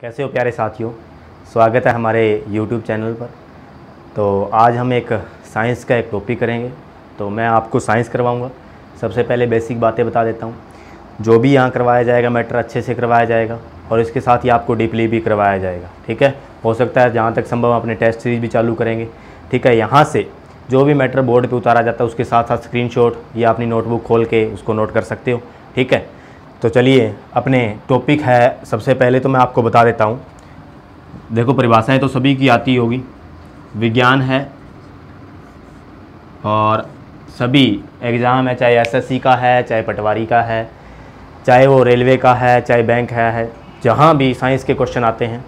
कैसे हो प्यारे साथियों, स्वागत है हमारे YouTube चैनल पर। तो आज हम एक साइंस का एक टॉपिक करेंगे। तो मैं आपको साइंस करवाऊंगा। सबसे पहले बेसिक बातें बता देता हूं। जो भी यहाँ करवाया जाएगा मैटर अच्छे से करवाया जाएगा और इसके साथ ही आपको डीपली भी करवाया जाएगा। ठीक है, हो सकता है जहाँ तक संभव अपने टेस्ट सीरीज भी चालू करेंगे। ठीक है, यहाँ से जो भी मैटर बोर्ड पर उतारा जाता है उसके साथ साथ स्क्रीनशॉट या अपनी नोटबुक खोल के उसको नोट कर सकते हो। ठीक है, तो चलिए अपने टॉपिक है। सबसे पहले तो मैं आपको बता देता हूँ। देखो, परिभाषाएं तो सभी की आती होगी। विज्ञान है और सभी एग्ज़ाम है, चाहे एसएससी का है, चाहे पटवारी का है, चाहे वो रेलवे का है, चाहे बैंक है, जहाँ भी साइंस के क्वेश्चन आते हैं,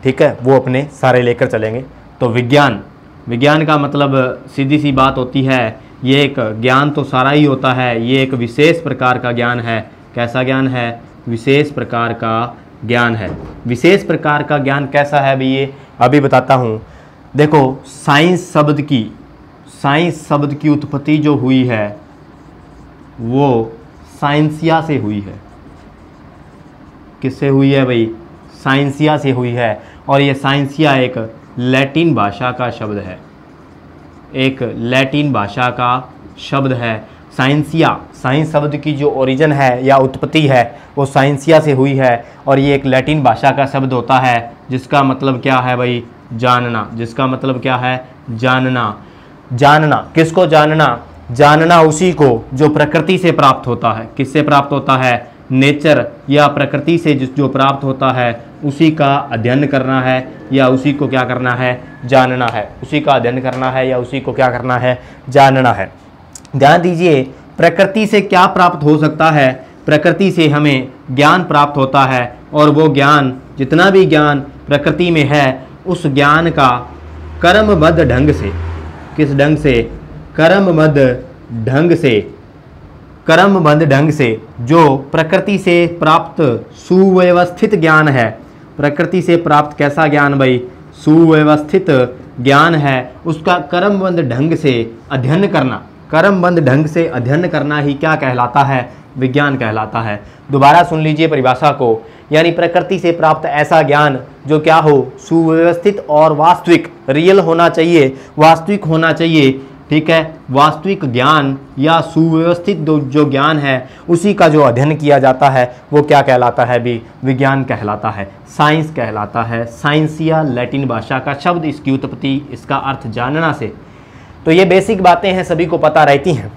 ठीक है, वो अपने सारे लेकर चलेंगे। तो विज्ञान का मतलब सीधी सी बात होती है, ये एक ज्ञान तो सारा ही होता है, ये एक विशेष प्रकार का ज्ञान है। कैसा ज्ञान है? विशेष प्रकार का ज्ञान है। विशेष प्रकार का ज्ञान कैसा है भी, ये अभी बताता हूँ। देखो, साइंस शब्द की उत्पत्ति जो हुई है वो साइंसिया से हुई है। किससे हुई है भाई? साइंसिया से हुई है। और ये साइंसिया एक लैटिन भाषा का शब्द है, एक लैटिन भाषा का शब्द है। साइंस शब्द की जो ओरिजिन है या उत्पत्ति है वो साइंसिया से हुई है। और ये एक लैटिन भाषा का शब्द होता है जिसका मतलब क्या है भाई? जानना। जिसका मतलब क्या है? जानना। किसको जानना? जानना उसी को जो प्रकृति से प्राप्त होता है। किससे प्राप्त होता है? नेचर या प्रकृति से जो प्राप्त होता है उसी का अध्ययन करना है या उसी को क्या करना है? जानना है। उसी का अध्ययन करना है या उसी को क्या करना है? जानना है। ध्यान दीजिए, प्रकृति से क्या प्राप्त हो सकता है? प्रकृति से हमें ज्ञान प्राप्त होता है और वो ज्ञान, जितना भी ज्ञान प्रकृति में है, उस ज्ञान का कर्मबद्ध ढंग से, किस ढंग से? कर्मबद्ध ढंग से जो प्रकृति से प्राप्त सुव्यवस्थित ज्ञान है। प्रकृति से प्राप्त कैसा ज्ञान भाई? सुव्यवस्थित ज्ञान है। उसका कर्मबद्ध ढंग से अध्ययन करना, कर्मबद्ध ढंग से अध्ययन करना ही क्या कहलाता है? विज्ञान कहलाता है। दोबारा सुन लीजिए परिभाषा को, यानी प्रकृति से प्राप्त ऐसा ज्ञान जो क्या हो? सुव्यवस्थित और वास्तविक, रियल होना चाहिए, वास्तविक होना चाहिए। ठीक है, वास्तविक ज्ञान या सुव्यवस्थित जो ज्ञान है उसी का जो अध्ययन किया जाता है वो क्या कहलाता है भी? विज्ञान कहलाता है, साइंस कहलाता है। साइंसिया लैटिन भाषा का शब्द, इसकी उत्पत्ति, इसका अर्थ जानना से। तो ये बेसिक बातें हैं, सभी को पता रहती हैं।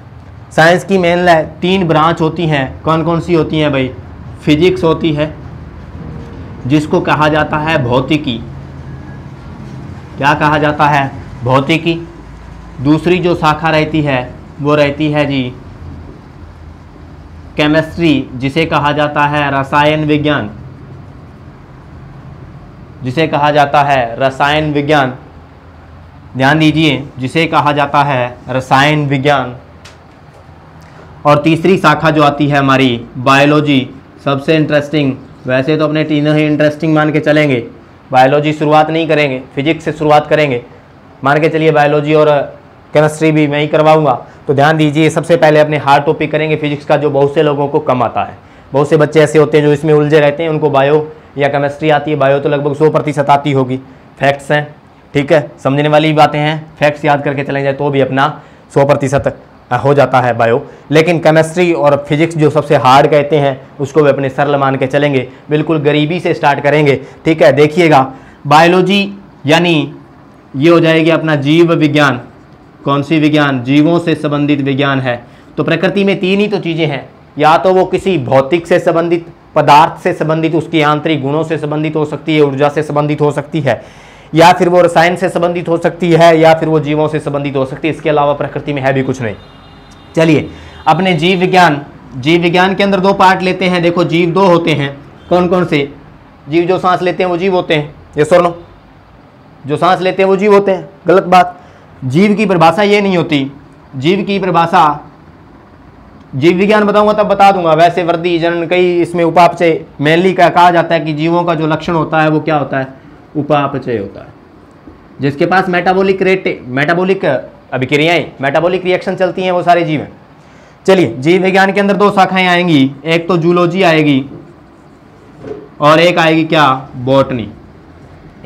साइंस की मेन 3 ब्रांच होती हैं। कौन कौन सी होती हैं भाई? फिजिक्स होती है, जिसको कहा जाता है भौतिकी। क्या कहा जाता है? भौतिकी। दूसरी जो शाखा रहती है वो रहती है जी केमिस्ट्री, जिसे कहा जाता है रसायन विज्ञान। जिसे कहा जाता है रसायन विज्ञान। ध्यान दीजिए, जिसे कहा जाता है रसायन विज्ञान। और तीसरी शाखा जो आती है हमारी बायोलॉजी, सबसे इंटरेस्टिंग। वैसे तो अपने तीनों ही इंटरेस्टिंग मान के चलेंगे, बायोलॉजी शुरुआत नहीं करेंगे, फिजिक्स से शुरुआत करेंगे। मान के चलिए बायोलॉजी और केमिस्ट्री भी मैं ही करवाऊंगा। तो ध्यान दीजिए, सबसे पहले अपने हार्ड टॉपिक करेंगे फिजिक्स का, जो बहुत से लोगों को कम आता है। बहुत से बच्चे ऐसे होते हैं जो इसमें उलझे रहते हैं, उनको बायो या केमिस्ट्री आती है। बायो तो लगभग 100% आती होगी, फैक्ट्स हैं। ठीक है, समझने वाली बातें हैं, फैक्ट्स याद करके चले जाए तो भी अपना 100% हो जाता है बायो। लेकिन केमिस्ट्री और फिजिक्स जो सबसे हार्ड कहते हैं उसको भी अपने सरल मान के चलेंगे, बिल्कुल गरीबी से स्टार्ट करेंगे। ठीक है, देखिएगा, बायोलॉजी यानी ये हो जाएगी अपना जीव विज्ञान। कौन सी विज्ञान? जीवों से संबंधित विज्ञान है। तो प्रकृति में 3 ही तो चीज़ें हैं, या तो वो किसी भौतिक से संबंधित, पदार्थ से संबंधित, उसकी आंतरिक गुणों से संबंधित हो सकती है, ऊर्जा से संबंधित हो सकती है, या फिर वो रसायन से संबंधित हो सकती है, या फिर वो जीवों से संबंधित हो सकती है। इसके अलावा प्रकृति में है भी कुछ नहीं। चलिए, अपने जीव विज्ञान के अंदर 2 पार्ट लेते हैं। देखो, जीव 2 होते हैं। कौन कौन से? जीव जो सांस लेते हैं वो जीव होते हैं। ये सुन लो, जो सांस लेते हैं वो जीव होते हैं। गलत बात। जीव की परिभाषा ये नहीं होती। जीव की परिभाषा जीव विज्ञान बताऊंगा तब बता दूंगा। वैसे वर्दी जनन कई इसमें उपापचय मेनली का कहा जाता है कि जीवों का जो लक्षण होता है वो क्या होता है? उपापचय होता है। जिसके पास मेटाबॉलिक अभिक्रियाएं, मेटाबॉलिक रिएक्शन चलती हैं, वो सारे जीव हैं। चलिए, जीव विज्ञान के अंदर 2 शाखाएं आएंगी। एक तो जूलॉजी आएगी और एक आएगी क्या, बॉटनी।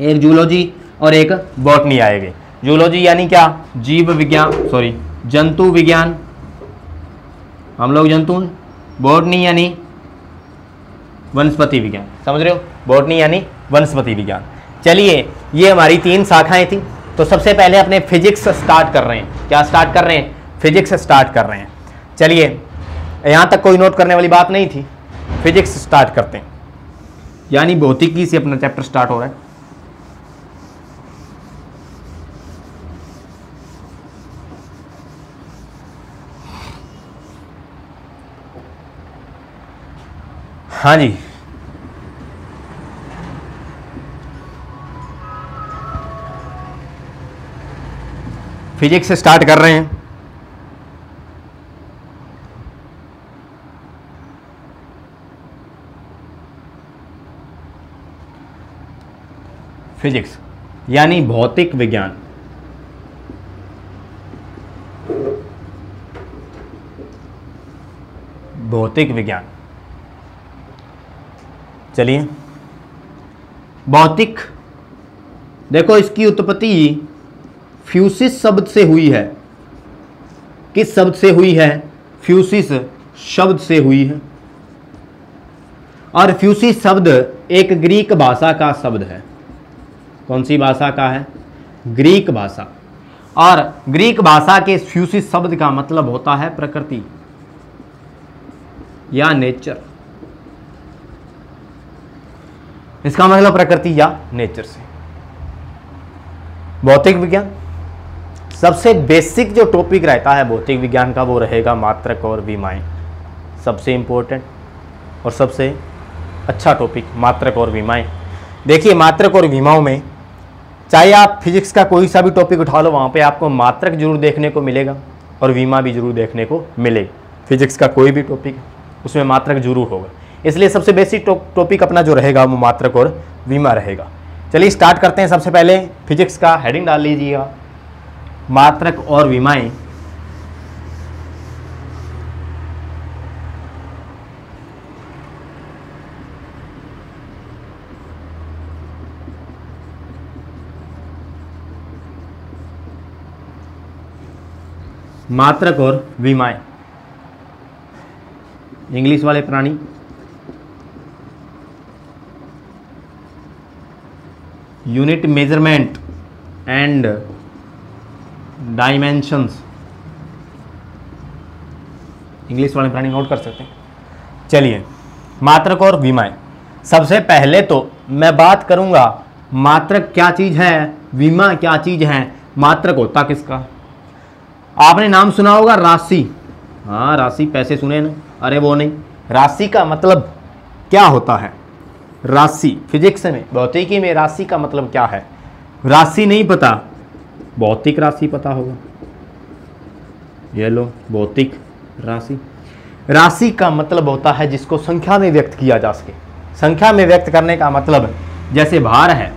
एक जूलॉजी और एक बॉटनी आएगी। जूलॉजी यानी क्या, जीव विज्ञान, सॉरी जंतु विज्ञान, हम लोग जंतु हैं। बॉटनी यानी वनस्पति विज्ञान, समझ रहे हो, बॉटनी यानी वनस्पति विज्ञान। चलिए ये हमारी 3 शाखाएं थी। तो सबसे पहले अपने फिजिक्स स्टार्ट कर रहे हैं। क्या स्टार्ट कर रहे हैं, फिजिक्स स्टार्ट कर रहे हैं। चलिए यहाँ तक कोई नोट करने वाली बात नहीं थी, फिजिक्स स्टार्ट करते हैं, यानी भौतिकी से अपना चैप्टर स्टार्ट हो रहा है। हाँ जी, फिजिक्स स्टार्ट कर रहे हैं। फिजिक्स यानी भौतिक विज्ञान। भौतिक विज्ञान। चलिए भौतिक, देखो इसकी उत्पत्ति फ्यूसिस शब्द से हुई है। किस शब्द से हुई है, फ्यूसिस शब्द से हुई है। और फ्यूसिस शब्द एक ग्रीक भाषा का शब्द है। कौन सी भाषा का है, ग्रीक भाषा। और ग्रीक भाषा के फ्यूसिस शब्द का मतलब होता है प्रकृति या नेचर। इसका मतलब प्रकृति या नेचर से। भौतिक विज्ञान सबसे बेसिक जो टॉपिक रहता है भौतिक विज्ञान का वो रहेगा मात्रक और विमाएं। सबसे इंपॉर्टेंट और सबसे अच्छा टॉपिक मात्रक और विमाएं। देखिए मात्रक और विमाओं में चाहे आप फिजिक्स का कोई सा भी टॉपिक उठा लो, वहाँ पे आपको मात्रक जरूर देखने को मिलेगा और विमा भी जरूर देखने को मिलेगा। फिजिक्स का कोई भी टॉपिक उसमें मात्रक जरूर होगा, इसलिए सबसे बेसिक टॉपिक अपना जो रहेगा वो मात्रक और विमा रहेगा। चलिए स्टार्ट करते हैं। सबसे पहले फिजिक्स का हेडिंग डाल लीजिएगा, मात्रक और विमाएं। मात्रक और विमाएं, इंग्लिश वाले प्राणी, unit measurement and dimensions, English वाले प्राणी नोट कर सकते हैं। चलिए मात्रक और विमाएं। सबसे पहले तो मैं बात करूंगा मात्रक क्या चीज है, विमा क्या चीज है। मात्रक होता किसका, आपने नाम सुना होगा राशि। हाँ राशि, पैसे सुने ना, अरे वो नहीं। राशि का मतलब क्या होता है, राशि फिजिक्स में भौतिकी में राशि का मतलब क्या है। राशि नहीं पता, भौतिक राशि पता होगा। ये लो भौतिक राशि। राशि का मतलब होता है जिसको संख्या में व्यक्त किया जा सके। संख्या में व्यक्त करने का मतलब जैसे भार है,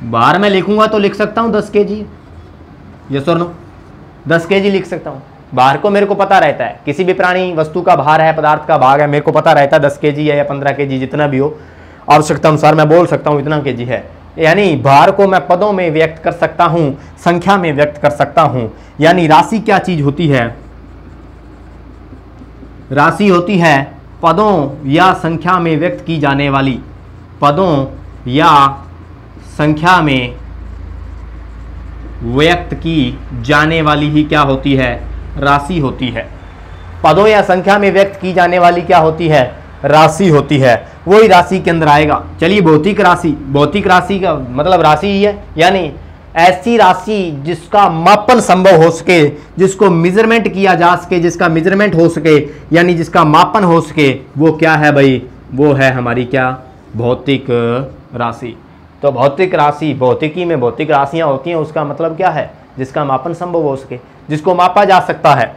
भार में लिखूंगा तो लिख सकता हूँ 10 kg, यस और नो, 10 kg लिख सकता हूँ। भार को मेरे को पता रहता है, किसी भी प्राणी वस्तु का भार है, पदार्थ का भाग है, मेरे को पता रहता है 10 kg है या 15 kg, जितना भी हो आवश्यकता अनुसार मैं बोल सकता हूँ इतना kg है। यानी भार को मैं पदों में व्यक्त कर सकता हूँ, संख्या में व्यक्त कर सकता हूँ। यानी राशि क्या चीज होती है, राशि होती है पदों या संख्या में व्यक्त की जाने वाली, पदों या संख्या में व्यक्त की जाने वाली ही क्या होती है, राशि होती है। पदों या संख्या में व्यक्त की जाने वाली क्या होती है, राशि होती है। वही राशि के अंदर आएगा। चलिए भौतिक राशि, भौतिक राशि का मतलब राशि ही है, यानी ऐसी राशि जिसका मापन संभव हो सके, जिसको मेजरमेंट किया जा सके, जिसका मेजरमेंट हो सके, यानी जिसका मापन हो सके, वो क्या है भाई, वो है हमारी क्या, भौतिक राशि। तो भौतिक राशि, भौतिकी में भौतिक राशियां होती हैं, उसका मतलब क्या है, जिसका मापन संभव हो सके, जिसको मापा जा सकता है।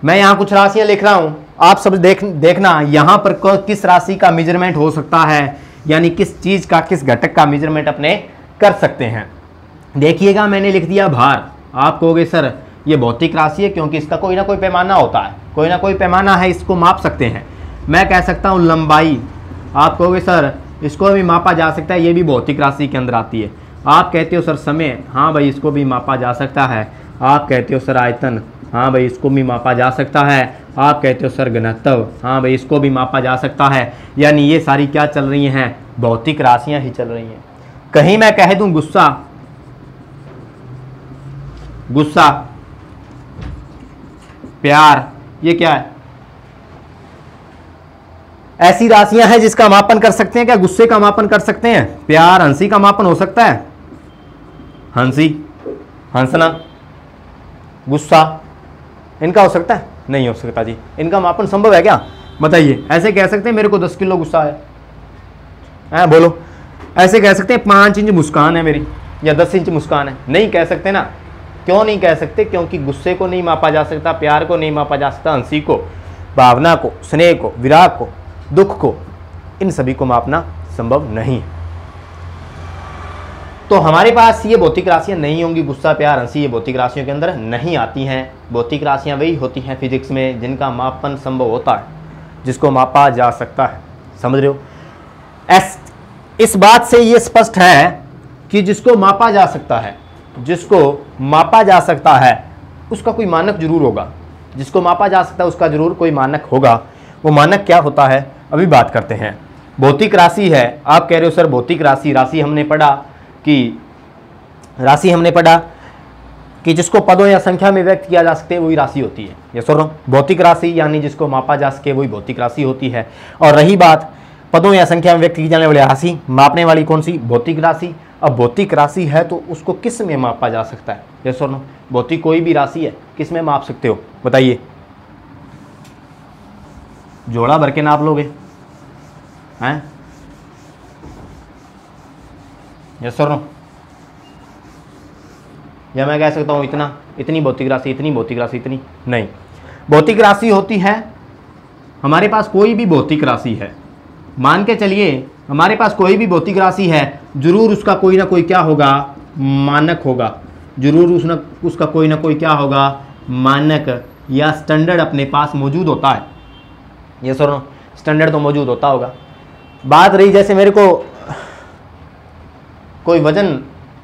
मैं यहाँ कुछ राशियां लिख रहा हूँ, आप सब देखना यहाँ पर किस राशि का मेजरमेंट हो सकता है, यानी किस चीज का, किस घटक का मेजरमेंट अपने कर सकते हैं। देखिएगा मैंने लिख दिया भार। आप कहोगे सर ये भौतिक राशि है, क्योंकि इसका कोई ना कोई पैमाना होता है, कोई ना कोई पैमाना है, इसको माप सकते हैं। मैं कह सकता हूँ लंबाई, आप कहोगे सर इसको भी मापा जा सकता है, ये भी भौतिक राशि के अंदर आती है। आप कहते हो सर समय, हाँ भाई इसको भी मापा जा सकता है। आप कहते हो सर आयतन, हाँ भाई इसको भी मापा जा सकता है। आप कहते हो सर घनत्व, हाँ भाई इसको भी मापा जा सकता है। यानी ये सारी क्या चल रही हैं, भौतिक राशियां ही चल रही हैं। कहीं मैं कह दूं गुस्सा, गुस्सा, प्यार, ये क्या है, ऐसी राशियां हैं जिसका मापन कर सकते हैं क्या? गुस्से का मापन कर सकते हैं? प्यार, हंसी का मापन हो सकता है? हंसी, हंसना, गुस्सा, इनका हो सकता है? नहीं हो सकता जी। इनका मापन संभव है क्या? बताइए। ऐसे कह सकते हैं मेरे को 10 किलो गुस्सा है, बोलो। ऐसे कह सकते हैं 5 इंच मुस्कान है मेरी, या 10 इंच मुस्कान है? नहीं कह सकते ना। क्यों नहीं कह सकते? क्योंकि गुस्से को नहीं मापा जा सकता, प्यार को नहीं मापा जा सकता, हंसी को, भावना को, स्नेह को, विराग को, दुख को, इन सभी को मापना संभव नहीं है। तो हमारे पास ये भौतिक राशियां नहीं होंगी। गुस्सा, प्यार, हंसी ये भौतिक राशियों के अंदर नहीं आती हैं। भौतिक राशियां वही होती हैं फिजिक्स में जिनका मापन संभव होता है, जिसको मापा जा सकता है। समझ रहे हो? इस बात से ये स्पष्ट है कि जिसको मापा जा सकता है, जिसको मापा जा सकता है उसका कोई मानक जरूर होगा। जिसको मापा जा सकता है उसका जरूर कोई मानक होगा। वो मानक क्या होता है अभी बात करते हैं। भौतिक राशि है, आप कह रहे हो सर भौतिक राशि, राशि हमने पढ़ा कि जिसको पदों या संख्या में व्यक्त किया जा सकते हैं वही राशि होती है। ये सुनो, भौतिक राशि यानी जिसको मापा जा सके वही भौतिक राशि होती है। और रही बात पदों या संख्या में व्यक्त की जाने वाली राशि, मापने वाली कौन सी? भौतिक राशि। अब भौतिक राशि है तो उसको किस में मापा जा सकता है? ये सुनो, भौतिक कोई भी राशि है, किस में माप सकते हो बताइए? जोड़ा भर के नाप लोगे हैं? यस और नो? या मैं कह सकता हूं इतना, इतनी भौतिक राशि, इतनी भौतिक राशि, इतनी नहीं। भौतिक राशि होती है, हमारे पास कोई भी भौतिक राशि है, मान के चलिए हमारे पास कोई भी भौतिक राशि है, जरूर उसका कोई ना कोई क्या होगा, मानक होगा। जरूर उसका कोई ना कोई क्या होगा, मानक या स्टैंडर्ड अपने पास मौजूद होता है। ये सुनो, स्टैंडर्ड तो मौजूद होता होगा। बात रही जैसे मेरे को कोई वजन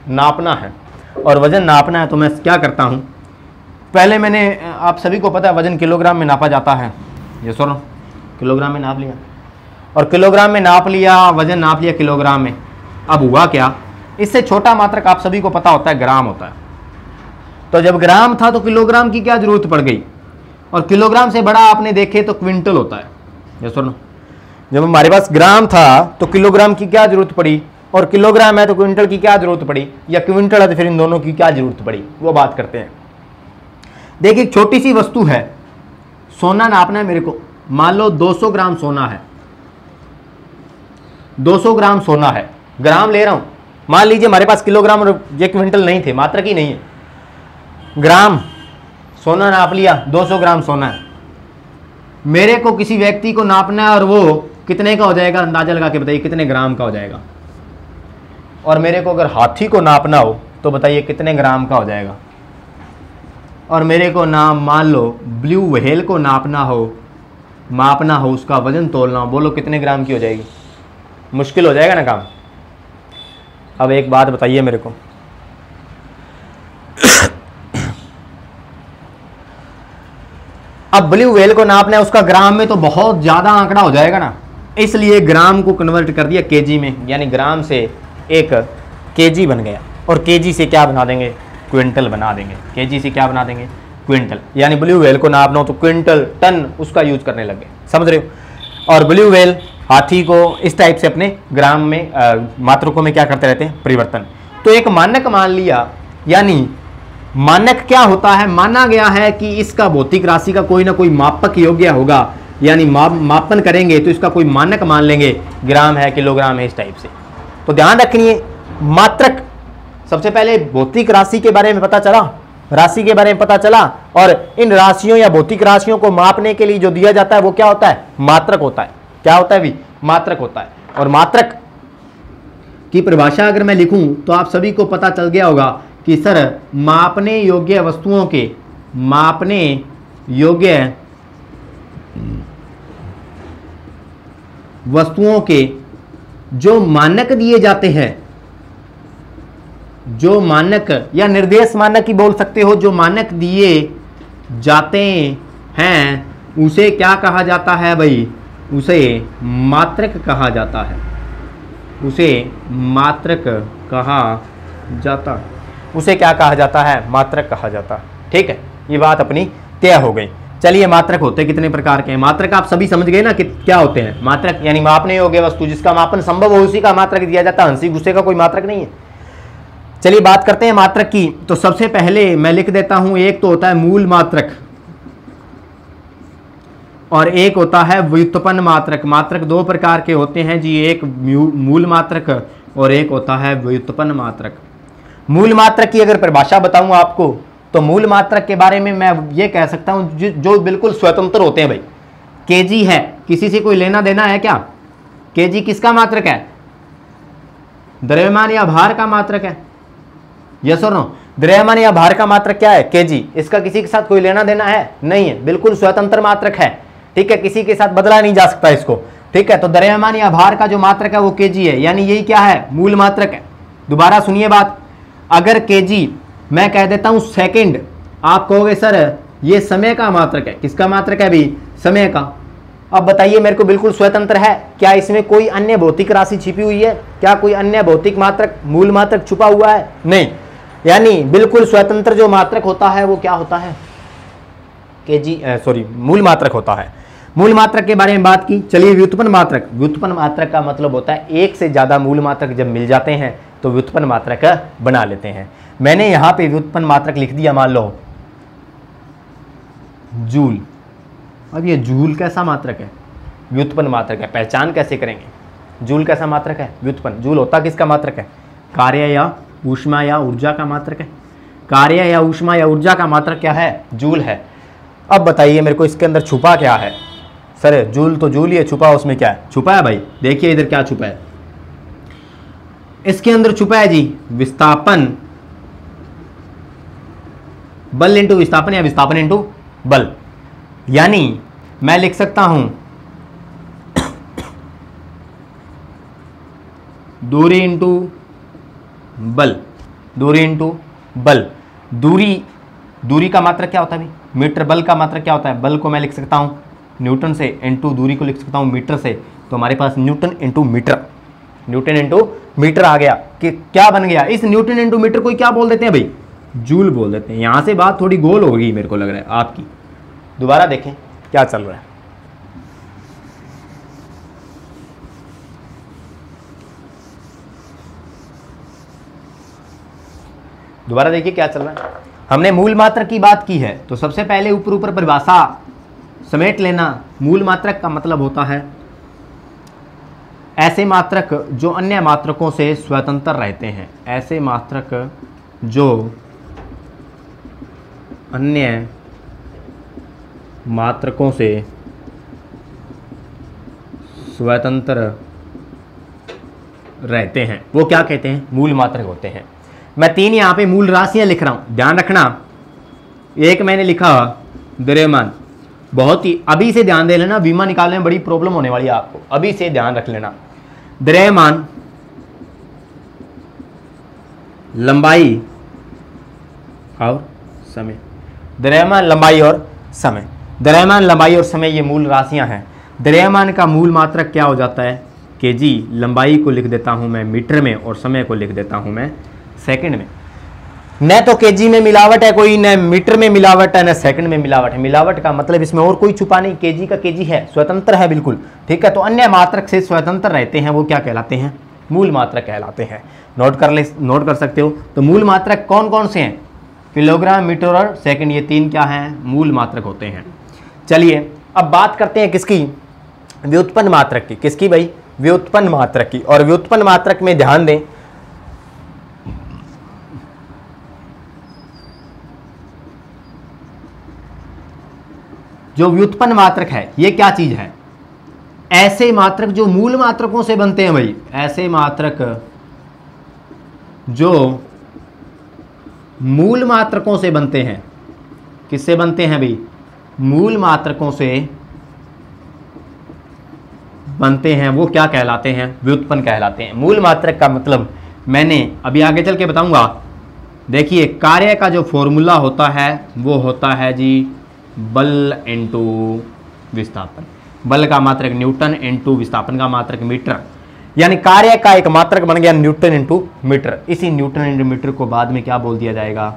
नापना है, और वजन नापना है तो मैं क्या करता हूँ, पहले मैंने, आप सभी को पता है वजन किलोग्राम में नापा जाता है। ये सुनो, किलोग्राम में नाप लिया, और किलोग्राम में नाप लिया, वजन नाप लिया किलोग्राम में। अब हुआ क्या, इससे छोटा मात्रक आप सभी को पता होता है ग्राम होता है। तो जब ग्राम था तो किलोग्राम की क्या जरूरत पड़ गई, और किलोग्राम से बड़ा आपने देखे तो क्विंटल होता है। ये सुनो, जब हमारे पास ग्राम था तो किलोग्राम की क्या जरूरत पड़ी, और किलोग्राम है तो क्विंटल की क्या जरूरत पड़ी, या क्विंटल है तो फिर इन दोनों की क्या जरूरत पड़ी, वो बात करते हैं। देखिए छोटी सी वस्तु है, सोना नापना है मेरे को, मान लो 200 ग्राम सोना है, 200 ग्राम सोना है, ग्राम ले रहा हूं। मान लीजिए हमारे पास किलोग्राम और ये क्विंटल नहीं थे, मात्रक ही नहीं है, ग्राम सोना नाप लिया, 200 ग्राम सोना है। मेरे को किसी व्यक्ति को नापना है और वो कितने का हो जाएगा, अंदाजा लगा के बताइए कितने ग्राम का हो जाएगा। और मेरे को अगर हाथी को नापना हो तो बताइए कितने ग्राम का हो जाएगा। और मेरे को मान लो ब्लू व्हेल को नापना हो, मापना हो, उसका वजन तोलना हो, बोलो कितने ग्राम की हो जाएगी? मुश्किल हो जाएगा ना काम। अब एक बात बताइए मेरे को, अब ब्लू व्हेल को नापना है, उसका ग्राम में तो बहुत ज्यादा आंकड़ा हो जाएगा ना, इसलिए ग्राम को कन्वर्ट कर दिया केजी में, यानी ग्राम से एक केजी बन गया, और केजी से क्या बना देंगे, क्विंटल बना देंगे। केजी से क्या बना देंगे, क्विंटल। यानी ब्लू व्हेल को नापना हो तो क्विंटल, टन उसका यूज करने लगे, समझ रहे हो? और ब्लू व्हेल हाथी को इस टाइप से अपने ग्राम में मात्रकों में क्या करते रहते हैं, परिवर्तन। तो एक मानक मान लिया, यानी मानक क्या होता है, माना गया है कि इसका भौतिक राशि का कोई ना कोई मापक योग्य होगा, यानी मापन करेंगे तो इसका कोई मानक मान लेंगे, ग्राम है, किलोग्राम है, इस टाइप से। तो ध्यान रखिए, मात्रक, सबसे पहले भौतिक राशि के बारे में पता चला, राशि के बारे में पता चला, और इन राशियों या भौतिक राशियों को मापने के लिए जो दिया जाता है वो क्या होता है, मात्रक होता है। क्या होता है भी, मात्रक होता है। और मात्रक की परिभाषा अगर मैं लिखूं तो आप सभी को पता चल गया होगा कि सर मापने योग्य वस्तुओं के, मापने योग्य वस्तुओं के जो मानक दिए जाते हैं, जो मानक या निर्देश मानक ही बोल सकते हो, जो मानक दिए जाते हैं उसे क्या कहा जाता है भाई? उसे मात्रक कहा जाता है। उसे मात्रक कहा जाता है। उसे क्या कहा जाता है? मात्रक कहा जाता है। ठीक है, ये बात अपनी तय हो गई। चलिए, मात्रक होते कितने प्रकार के हैं? मात्रक आप सभी समझ गए ना कि क्या होते हैं? मात्रक यानी मापने योग्य वस्तु, जिसका मापन संभव हो उसी का मात्रक दिया जाता है। हंसी गुस्से का कोई मात्रक नहीं है। चलिए बात करते हैं मात्रक की। तो सबसे पहले मैं लिख देता हूं, एक तो होता है मूल मात्रक और एक होता है व्युत्पन्न मात्रक। मात्रक दो प्रकार के होते हैं जी, एक मूल मात्रक और एक होता है व्युत्पन्न मात्रक। मूल मात्रक की अगर परिभाषा बताऊं आपको, तो मूल मात्रक के बारे में मैं ये कह सकता हूं जो बिल्कुल स्वतंत्र होते हैं भाई। केजी है, किसी से कोई लेना देना है क्या? केजी किसका मात्रक है? द्रव्यमान या भार का मात्रक है। यस और नो? द्रव्यमान या भार का मात्रक क्या है? केजी। इसका किसी के साथ कोई लेना देना है? नहीं है, बिल्कुल स्वतंत्र मात्रक है। ठीक है, किसी के साथ बदला नहीं जा सकता इसको। ठीक है, तो द्रव्यमान या भार का जो मात्रक है वो केजी है, यानी यही क्या है? मूल मात्रक है। दोबारा सुनिए बात, अगर केजी मैं कह देता हूं सेकंड, आप कहोगे सर ये समय का मात्रक है। किसका मात्रक है भाई? समय का। अब बताइए मेरे को, बिल्कुल स्वतंत्र है क्या? इसमें कोई अन्य भौतिक राशि छिपी हुई है क्या? कोई अन्य भौतिक मात्रक, मूल मात्रक छुपा हुआ है? नहीं, यानी बिल्कुल स्वतंत्र जो मात्रक होता है वो क्या होता है? केजी, सॉरी, मूल मात्रक होता है। मूल मात्रक के बारे में बात की। चलिए व्युत्पन्न मात्रक। व्युत्पन्न मात्रक का मतलब होता है एक से ज्यादा मूल मात्रक जब मिल जाते हैं तो व्युत्पन्न मात्रक बना लेते हैं। मैंने यहां पे व्युत्पन्न मात्रक लिख दिया, मान लो जूल। अब ये जूल कैसा मात्रक है? व्युत्पन्न मात्रक है। पहचान कैसे करेंगे? जूल कैसा मात्रक है? व्युत्पन्न। जूल होता किसका मात्रक है? कार्य या ऊष्मा या ऊर्जा का मात्रक है। कार्य या ऊष्मा या ऊर्जा का मात्रक क्या है? जूल है। अब बताइए मेरे को, इसके अंदर छुपा क्या है? सर जूल तो जूल ही है, छुपा उसमें क्या है? छुपा है भाई, देखिए इधर क्या छुपा है। इसके अंदर छुपा है जी विस्थापन बल इंटू विस्थापन या विस्थापन इंटू बल। यानी मैं लिख सकता हूं दूरी इंटू बल। दूरी इंटू बल। दूरी का मात्रक क्या होता है भाई? मीटर। बल का मात्रक क्या होता है? बल को मैं लिख सकता हूं न्यूटन से, इंटू दूरी को लिख सकता हूं मीटर से। तो हमारे पास newton into meter, newton into meter आ गया। कि क्या बन गया? इस न्यूटन इंटू मीटर को क्या बोल देते हैं भाई? जूल बोल देते हैं। यहां से बात थोड़ी गोल हो गई मेरे को लग रहा है आपकी। दोबारा देखें क्या चल रहा है। दोबारा देखिए क्या चल रहा है। हमने मूल मात्रक की बात की है, तो सबसे पहले ऊपर ऊपर परिभाषा समेट लेना। मूल मात्रक का मतलब होता है ऐसे मात्रक जो अन्य मात्रकों से स्वतंत्र रहते हैं। ऐसे मात्रक जो अन्य मात्रकों से स्वतंत्र रहते हैं, वो क्या कहते हैं? मूल मात्रक होते हैं। मैं तीन यहां पे मूल राशियां लिख रहा हूं, ध्यान रखना। एक मैंने लिखा द्रव्यमान, बहुत ही अभी से ध्यान दे लेना, विमा निकालने में बड़ी प्रॉब्लम होने वाली है आपको, अभी से ध्यान रख लेना। द्रव्यमान, लंबाई और समय। द्रव्यमान, लंबाई और समय। द्रव्यमान, लंबाई और समय ये मूल राशियां हैं। द्रव्यमान का मूल मात्रक क्या हो जाता है? केजी। लंबाई को लिख देता हूं मैं मीटर में और समय को लिख देता हूं मैं सेकंड में। न तो केजी में मिलावट है कोई, न मीटर में मिलावट है, न सेकंड में मिलावट है। मिलावट का मतलब इसमें और कोई छुपा नहीं, केजी का केजी है, स्वतंत्र है बिल्कुल। ठीक है, तो अन्य मात्रक से स्वतंत्र रहते हैं वो क्या कहलाते हैं? मूल मात्रक कहलाते हैं। नोट कर सकते हो। तो मूल मात्रक कौन कौन से हैं? किलोग्राम, मीटर और सेकंड, ये तीन क्या हैं? मूल मात्रक होते हैं। चलिए अब बात करते हैं किसकी? व्युत्पन्न मात्रक की। किसकी भाई? व्युत्पन्न मात्रक की। और व्युत्पन्न मात्रक में ध्यान दें, जो व्युत्पन्न मात्रक है ये क्या चीज है? ऐसे मात्रक जो मूल मात्रकों से बनते हैं भाई। ऐसे मात्रक जो मूल मात्रकों से बनते हैं। किससे बनते हैं भाई? मूल मात्रकों से बनते हैं वो क्या कहलाते हैं? व्युत्पन्न कहलाते हैं। मूल मात्रक का मतलब मैंने अभी आगे चल के बताऊंगा। देखिए कार्य का जो फॉर्मूला होता है वो होता है जी बल इंटू विस्थापन। बल का मात्रक न्यूटन इंटू विस्थापन का मात्रक मीटर, यानी कार्य का एक मात्रक बन गया न्यूटन इंटू मीटर। इसी न्यूटन इंटू मीटर को बाद में क्या बोल दिया जाएगा?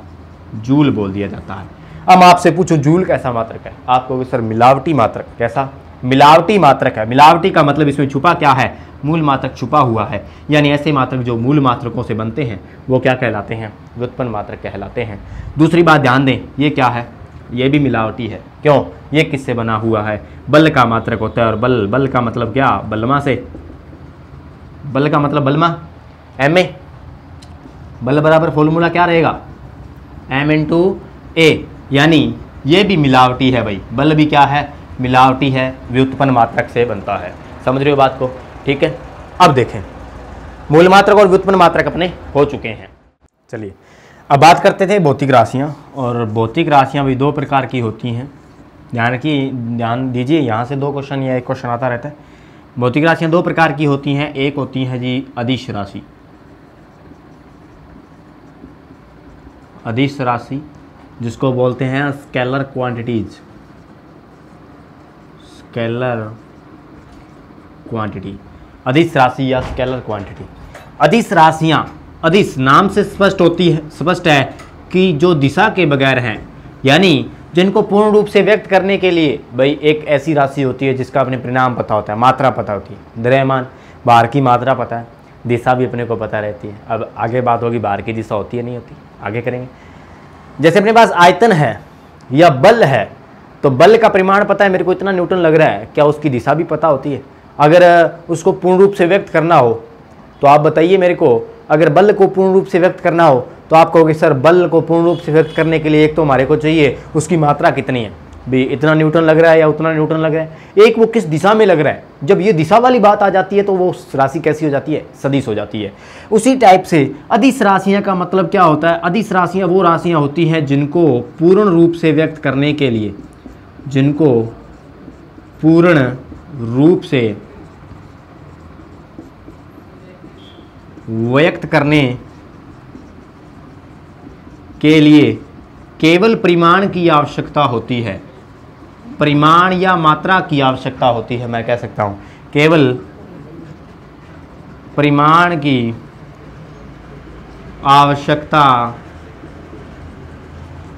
जूल बोल दिया जाता है। अब आपसे पूछो जूल कैसा मात्रक है? आप कहोगे सर मिलावटी मात्रक। कैसा? मिलावटी मात्रक है। मिलावटी का मतलब इसमें छुपा क्या है? मूल मात्रक छुपा हुआ है। यानी ऐसे मात्रक जो मूल मात्रकों से बनते हैं वो क्या कहलाते हैं? व्युत्पन्न मात्रक कहलाते हैं। दूसरी बात ध्यान दें, ये क्या है? ये भी मिलावटी है। क्यों? ये किससे बना हुआ है? बल का मात्रक होता है। और बल का मतलब क्या? बलमा से। बल का मतलब बलमा, एम ए। बल बराबर फॉर्मूला क्या रहेगा? एम इंटू ए। यानी ये भी मिलावटी है भाई। बल भी क्या है? मिलावटी है, व्युत्पन्न मात्रक से बनता है। समझ रहे हो बात को? ठीक है। अब देखें, मूल मात्रक और व्युत्पन्न मात्रक अपने हो चुके हैं। चलिए अब बात करते थे भौतिक राशियाँ। और भौतिक राशियाँ भी दो प्रकार की होती हैं। ध्यान दीजिए, यहाँ से 2 क्वेश्चन या 1 क्वेश्चन आता रहता है। भौतिक राशियाँ 2 प्रकार की होती हैं। एक होती है जी अदिश राशि। अदिश राशि जिसको बोलते हैं स्केलर क्वांटिटीज। स्केलर क्वांटिटी, अदिश राशि या स्केलर क्वांटिटी। अदिश राशियाँ, अदिश नाम से स्पष्ट है कि जो दिशा के बगैर हैं, यानी जिनको पूर्ण रूप से व्यक्त करने के लिए भाई एक ऐसी राशि होती है जिसका अपने परिणाम पता होता है, मात्रा पता होती है। द्रव्यमान, बाहर की मात्रा पता है, दिशा भी अपने को पता रहती है। अब आगे बात होगी बाहर की दिशा होती है नहीं होती, आगे करेंगे। जैसे अपने पास आयतन है या बल है, तो बल का परिमाण पता है, मेरे को इतना न्यूटन लग रहा है, क्या उसकी दिशा भी पता होती है? अगर उसको पूर्ण रूप से व्यक्त करना हो तो आप बताइए मेरे को, अगर बल को पूर्ण रूप से व्यक्त करना हो तो आप कहोगे सर बल को पूर्ण रूप से व्यक्त करने के लिए एक तो हमारे को चाहिए उसकी मात्रा कितनी है, भी इतना न्यूटन लग रहा है या उतना न्यूटन लग रहा है, एक वो किस दिशा में लग रहा है। जब ये दिशा वाली बात आ जाती है तो वो राशि कैसी हो जाती है? सदिश हो जाती है। उसी टाइप से अदिश राशियाँ का मतलब क्या होता है? अदिश राशियाँ वो राशियाँ होती हैं जिनको पूर्ण रूप से व्यक्त करने के लिए, जिनको पूर्ण रूप से व्यक्त करने के लिए केवल परिमाण की आवश्यकता होती है। परिमाण या मात्रा की आवश्यकता होती है, मैं कह सकता हूं केवल परिमाण की आवश्यकता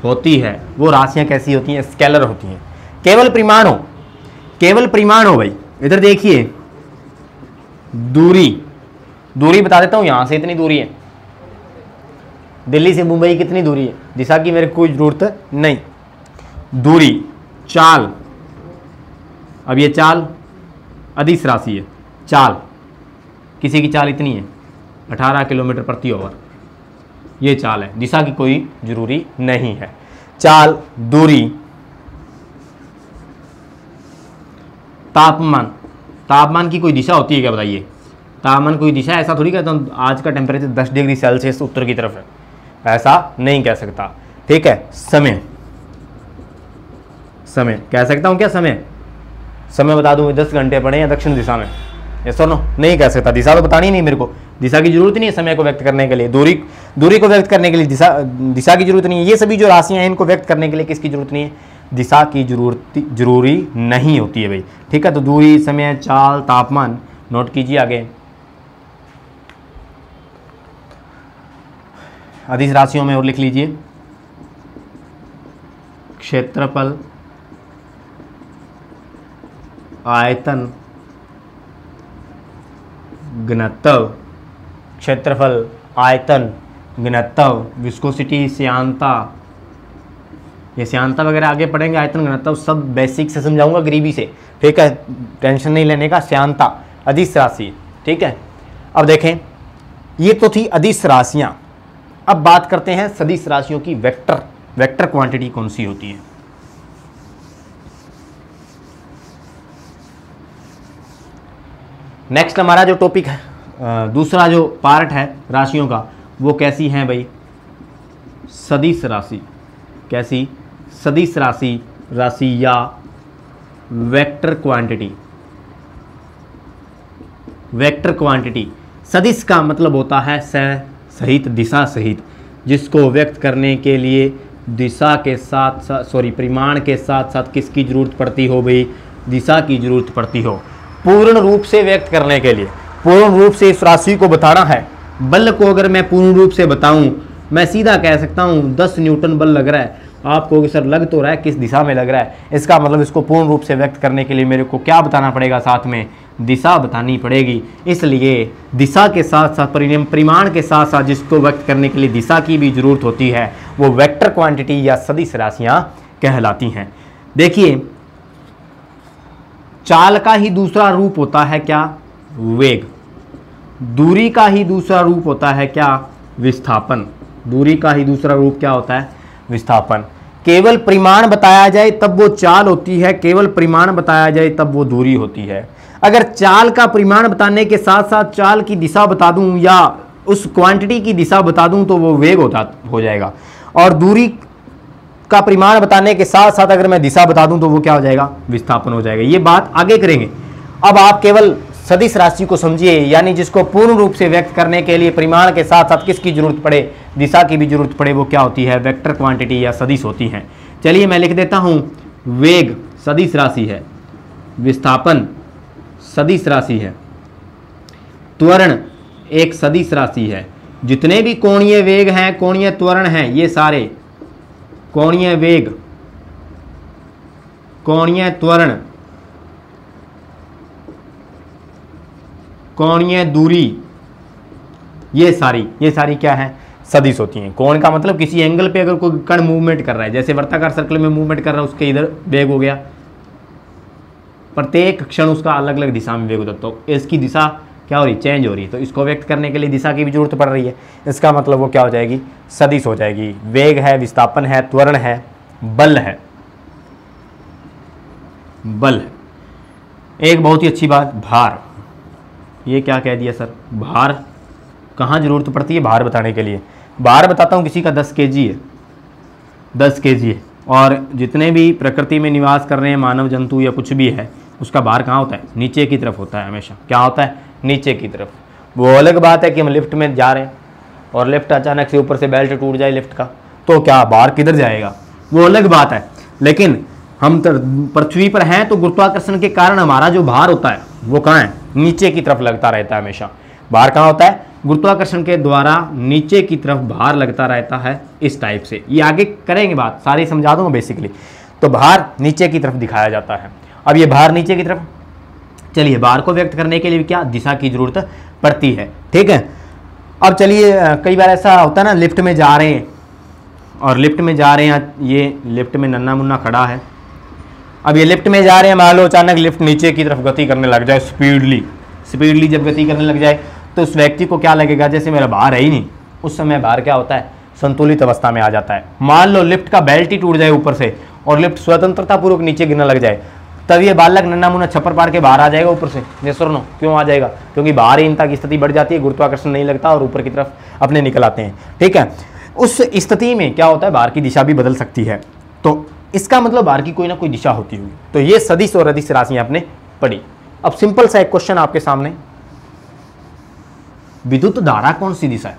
होती है। वो राशियां कैसी होती हैं? स्केलर होती हैं। केवल परिमाण हो, केवल परिमाण हो भाई। इधर देखिए, दूरी बता देता हूं, यहां से इतनी दूरी है, दिल्ली से मुंबई कितनी दूरी है, दिशा की मेरे को कोई जरूरत नहीं। दूरी, चाल, अब ये चाल अदिश राशि है। चाल, किसी की चाल इतनी है 18 किलोमीटर प्रति आवर, ये चाल है, दिशा की कोई जरूरी नहीं है। चाल, दूरी, तापमान, तापमान की कोई दिशा होती है क्या बताइए? तापमान कोई दिशा, ऐसा थोड़ी कहता हूँ आज का टेम्परेचर 10 डिग्री सेल्सियस उत्तर की तरफ है, ऐसा नहीं कह सकता। ठीक है। समय, समय कह सकता हूँ क्या? समय बता दूँ 10 घंटे पड़े हैं दक्षिण दिशा में, ये सुनो नहीं कह सकता। दिशा तो बतानी नहीं मेरे को, दिशा की जरूरत नहीं है समय को व्यक्त करने के लिए। दूरी को व्यक्त करने के लिए दिशा की जरूरत नहीं है। ये सभी जो राशियां हैं इनको व्यक्त करने के लिए किसकी जरूरत नहीं है? दिशा की जरूरी नहीं होती है भाई। ठीक है। तो दूरी, समय, चाल, तापमान नोट कीजिए। आगे अदिश राशियों में और लिख लीजिए, क्षेत्रफल, आयतन, घनत्व, क्षेत्रफल, आयतन, घनत्व, विस्कोसिटी, श्यानता, ये श्यानता वगैरह आगे पढ़ेंगे। आयतन, घनत्व सब बेसिक से समझाऊंगा गरीबी से। ठीक है, टेंशन नहीं लेने का। श्यानता अदिश राशि। ठीक है। अब देखें, ये तो थी अदिश राशियां। अब बात करते हैं सदिश राशियों की। वेक्टर क्वांटिटी कौन सी होती है? नेक्स्ट हमारा जो टॉपिक है, दूसरा जो पार्ट है राशियों का, वो कैसी हैं भाई? सदिश राशि। कैसी? सदिश राशि या वेक्टर क्वांटिटी। Vector quantity. सदिश का मतलब होता है सहित, दिशा सहित, जिसको व्यक्त करने के लिए दिशा के साथ साथ परिमाण के साथ साथ किसकी जरूरत पड़ती हो भाई, दिशा की जरूरत पड़ती हो। पूर्ण रूप से व्यक्त करने के लिए, पूर्ण रूप से इस राशि को बताना है, बल को अगर मैं पूर्ण रूप से बताऊं, मैं सीधा कह सकता हूं 10 न्यूटन बल लग रहा है। आप कहोगे सर लग तो रहा है, किस दिशा में लग रहा है? इसका मतलब इसको पूर्ण रूप से व्यक्त करने के लिए मेरे को क्या बताना पड़ेगा, साथ में दिशा बतानी पड़ेगी। इसलिए दिशा के साथ साथ परिमाण के साथ साथ जिसको व्यक्त करने के लिए दिशा की भी जरूरत होती है, वो वेक्टर क्वांटिटी या सदिश राशियां कहलाती हैं। देखिए, चाल का ही दूसरा रूप होता है क्या, वेग। दूरी का ही दूसरा रूप होता है क्या, विस्थापन। दूरी का ही दूसरा रूप क्या होता है, विस्थापन। केवल परिमाण बताया जाए तब वो चाल होती है, केवल परिमाण बताया जाए तब वो दूरी होती है। अगर चाल का परिमाण बताने के साथ साथ चाल की दिशा बता दूं या उस क्वांटिटी की दिशा बता दूं तो वो वेग हो जाएगा, और दूरी का परिमाण बताने के साथ साथ अगर मैं दिशा बता दूं तो वो क्या हो जाएगा, विस्थापन हो जाएगा। ये बात आगे करेंगे। अब आप केवल सदिश राशि को समझिए, यानी जिसको पूर्ण रूप से व्यक्त करने के लिए परिमाण के साथ साथ किसकी जरूरत पड़े, दिशा की भी जरूरत पड़े, वो क्या होती है, वेक्टर क्वांटिटी या सदिश होती हैं। चलिए मैं लिख देता हूं, वेग सदिश राशि है, विस्थापन सदिश राशि है, त्वरण एक सदिश राशि है। जितने भी कोणीय वेग हैं, कोणीय त्वरण हैं, ये सारे कोणीय वेग, कोणीय त्वरण, कोणीय दूरी, ये सारी क्या है, सदिश होती हैं। कोण का मतलब किसी एंगल पे अगर कोई कण मूवमेंट कर रहा है, जैसे वर्ताकार सर्कल में मूवमेंट कर रहा है, उसके इधर वेग हो गया, प्रत्येक क्षण उसका अलग अलग दिशा में वेग होता है, तो इसकी दिशा क्या हो रही, चेंज हो रही है, तो इसको व्यक्त करने के लिए दिशा की भी जरूरत पड़ रही है। इसका मतलब वो क्या हो जाएगी, सदिश हो जाएगी। वेग है, विस्थापन है, त्वरण है, बल है, बल है। एक बहुत ही अच्छी बात, भार। ये क्या कह दिया सर, भार कहाँ जरूरत पड़ती है भार बताने के लिए? भार बताता हूँ, किसी का 10 kg है, 10 kg है, और जितने भी प्रकृति में निवास कर रहे हैं मानव जंतु या कुछ भी है, उसका भार कहाँ होता है, नीचे की तरफ होता है हमेशा। क्या होता है, नीचे की तरफ। वो अलग बात है कि हम लिफ्ट में जा रहे हैं और लिफ्ट अचानक से ऊपर से बेल्ट टूट जाए लिफ्ट का, तो क्या भार किधर जाएगा, वो अलग बात है। लेकिन हम पृथ्वी पर हैं तो गुरुत्वाकर्षण के कारण हमारा जो भार होता है वो कहाँ है, नीचे की तरफ लगता रहता है हमेशा। भार कहाँ होता है, गुरुत्वाकर्षण के द्वारा नीचे की तरफ भार लगता रहता है, इस टाइप से। ये आगे करेंगे बात, सारी समझा दूंगा बेसिकली। तो भार नीचे की तरफ दिखाया जाता है। अब ये भार नीचे की तरफ, चलिए भार को व्यक्त करने के लिए क्या दिशा की जरूरत पड़ती है, ठीक है। अब चलिए, कई बार ऐसा होता है ना, लिफ्ट में जा रहे हैं और लिफ्ट में जा रहे हैं, ये लिफ्ट में नन्ना मुन्ना खड़ा है। अब ये लिफ्ट में जा रहे हैं, मान लो अचानक लिफ्ट नीचे की तरफ गति करने लग जाए, स्पीडली जब गति करने लग जाए तो उस व्यक्ति को क्या लगेगा, जैसे मेरा भार है ही नहीं। उस समय भार क्या होता है, संतुलित अवस्था में आ जाता है। मान लो लिफ्ट का बेल्ट ही टूट जाए ऊपर से और लिफ्ट स्वतंत्रता पूर्वक नीचे गिरने लग जाए, तब ये बालक नन्ना मुन्ना छप्पर पार के बाहर आ जाएगा ऊपर से। ये सुनो क्यों आ जाएगा, क्योंकि भारहीनता की स्थिति बढ़ जाती है, गुरुत्वाकर्षण नहीं लगता और ऊपर की तरफ अपने निकल आते हैं, ठीक है। उस स्थिति में क्या होता है, भार की दिशा भी बदल सकती है, तो इसका मतलब भार की कोई ना कोई दिशा होती हुई। तो ये सदिश और अदिश राशियां आपने पढ़ी। अब सिंपल सा एक क्वेश्चन आपके सामने, विद्युत धारा कौन सी दिशा है,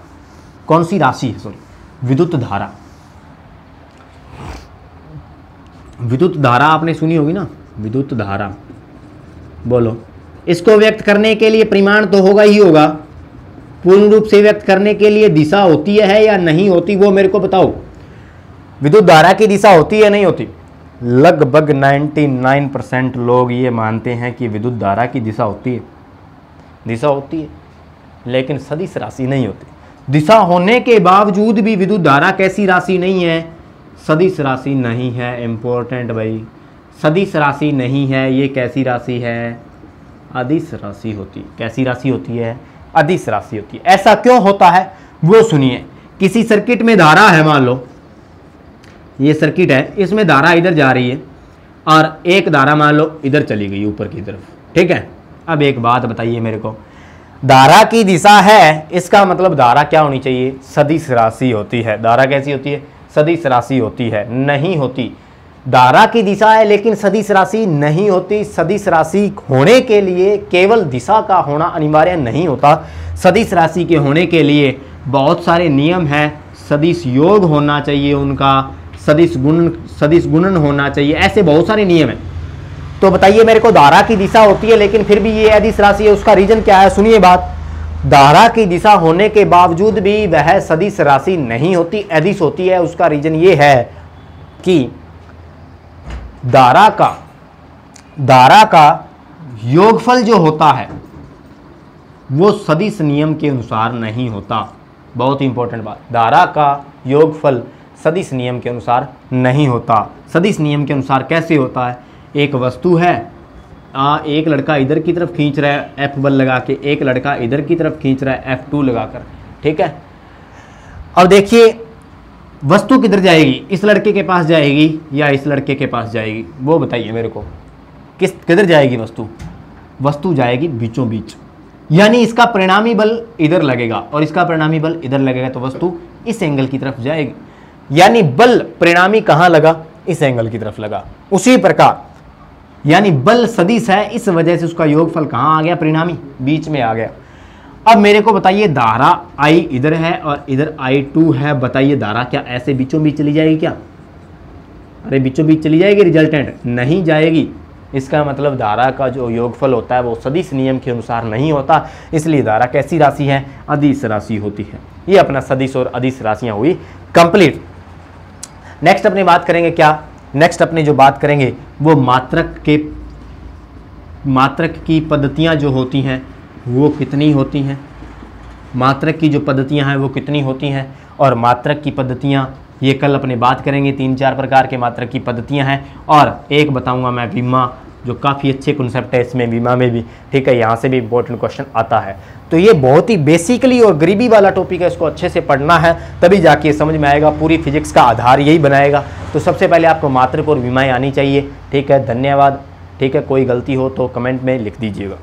कौन सी राशि है, सॉरी, विद्युत धारा। विद्युत धारा आपने सुनी होगी ना, विद्युत धारा, बोलो। इसको व्यक्त करने के लिए परिमाण तो होगा ही होगा, पूर्ण रूप से व्यक्त करने के लिए दिशा होती है या नहीं होती, वो मेरे को बताओ। विद्युत धारा की दिशा होती है नहीं होती? लगभग 99% लोग ये मानते हैं कि विद्युत धारा की दिशा होती है, दिशा होती है, लेकिन सदिश राशि नहीं होती। दिशा होने के बावजूद भी विद्युत धारा कैसी राशि नहीं है, सदिश राशि नहीं है। इंपॉर्टेंट भाई, सदिश राशि नहीं है, ये कैसी राशि है, अदिश राशि होती। कैसी राशि होती है, अदिश राशि होती है। ऐसा क्यों होता है वो सुनिए। किसी सर्किट में धारा है, मान लो ये सर्किट है, इसमें धारा इधर जा रही है और एक धारा मान लो इधर चली गई ऊपर की तरफ, ठीक है। अब एक बात बताइए मेरे को, धारा की दिशा है, इसका मतलब धारा क्या होनी चाहिए, सदिश राशि होती है। धारा कैसी होती है, सदिश राशि होती है। नहीं होती, धारा की दिशा है लेकिन सदिश राशि नहीं होती। सदिश राशि होने के लिए केवल दिशा का होना अनिवार्य नहीं होता। सदिश राशि के होने के लिए बहुत सारे नियम हैं। सदिश योग होना चाहिए उनका, सदिश गुणन होना चाहिए, ऐसे बहुत सारे नियम हैं। तो बताइए मेरे को, धारा की दिशा होती है लेकिन फिर भी ये अदिश राशि है, उसका रीजन क्या है? सुनिए बात, धारा की दिशा होने के बावजूद भी वह सदिश राशि नहीं होती, अदिश होती है। उसका रीजन ये है कि धारा का योगफल जो होता है वो सदिश नियम के अनुसार नहीं होता। बहुत इंपॉर्टेंट बात, धारा का योगफल सदिश नियम के अनुसार नहीं होता। सदिश नियम के अनुसार कैसे होता है? एक वस्तु है, एक लड़का इधर की तरफ खींच रहा है F1 लगा के, एक लड़का इधर की तरफ खींच रहा है F2 लगाकर, ठीक है। अब देखिए वस्तु किधर जाएगी, इस लड़के के पास जाएगी या इस लड़के के पास जाएगी? वो बताइए मेरे को, किधर जाएगी वस्तु? वस्तु जाएगी बीचों बीच, यानी इसका परिणामी बल इधर लगेगा और इसका परिणामी बल इधर लगेगा, तो वस्तु इस एंगल की तरफ जाएगी। यानी बल परिणामी कहाँ लगा? इस एंगल की तरफ लगा। उसी प्रकार यानी बल सदिश है, इस वजह से उसका योगफल कहाँ आ गया? परिणामी बीच में आ गया। अब मेरे को बताइए, धारा I इधर है और इधर I2 है, बताइए धारा क्या ऐसे बीचों बीच चली जाएगी क्या? अरे बीचों बीच चली जाएगी, रिजल्टेंट नहीं जाएगी। इसका मतलब धारा का जो योगफल होता है वो सदिश नियम के अनुसार नहीं होता, इसलिए धारा कैसी राशि है? अदिश राशि होती है। ये अपना सदिश और अदिश राशियां हुई कंप्लीट। नेक्स्ट अपनी बात करेंगे क्या? नेक्स्ट अपने जो बात करेंगे वो मात्रक की पद्धतियां जो होती हैं वो कितनी होती हैं, मात्रक की जो पद्धतियां हैं वो कितनी होती हैं, और मात्रक की पद्धतियां ये कल अपने बात करेंगे। 3-4 प्रकार के मात्रक की पद्धतियां हैं, और एक बताऊंगा मैं विमा, जो काफ़ी अच्छे कॉन्सेप्ट है इसमें, विमा में भी, ठीक है, यहाँ से भी इंपॉर्टेंट क्वेश्चन आता है। तो ये बहुत ही बेसिकली और गरीबी वाला टॉपिक है, इसको अच्छे से पढ़ना है तभी जाके समझ में आएगा। पूरी फिजिक्स का आधार यही बनाएगा। तो सबसे पहले आपको मात्रक और विमाएं आनी चाहिए, ठीक है। धन्यवाद, ठीक है। कोई गलती हो तो कमेंट में लिख दीजिएगा।